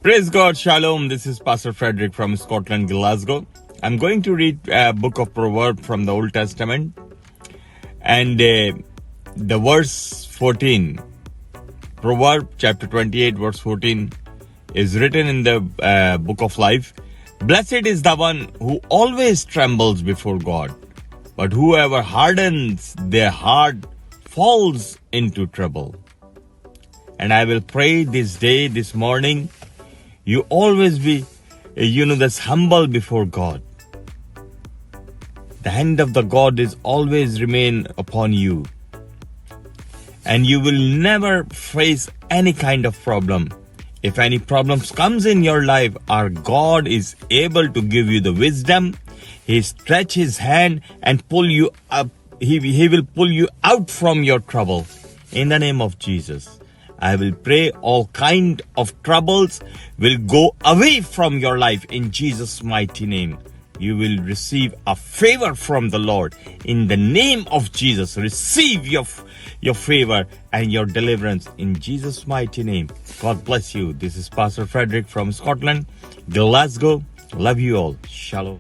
Praise God, Shalom. This is Pastor Frederick from Scotland, Glasgow. I'm going to read a book of Proverbs from the Old Testament. And the verse 14, Proverbs chapter 28, verse 14, is written in the book of life. Blessed is the one who always trembles before God, but whoever hardens their heart falls into trouble. And I will pray this day, this morning, you always be, this humble before God. The hand of the God is always remain upon you. And you will never face any kind of problem. If any problems comes in your life, our God is able to give you the wisdom. He stretch his hand and pull you up. He will pull you out from your trouble. In the name of Jesus, I will pray all kind of troubles will go away from your life in Jesus' mighty name. You will receive a favor from the Lord. In the name of Jesus, receive your favor and your deliverance in Jesus' mighty name. God bless you. This is Pastor Frederick from Scotland, Glasgow. Love you all. Shalom.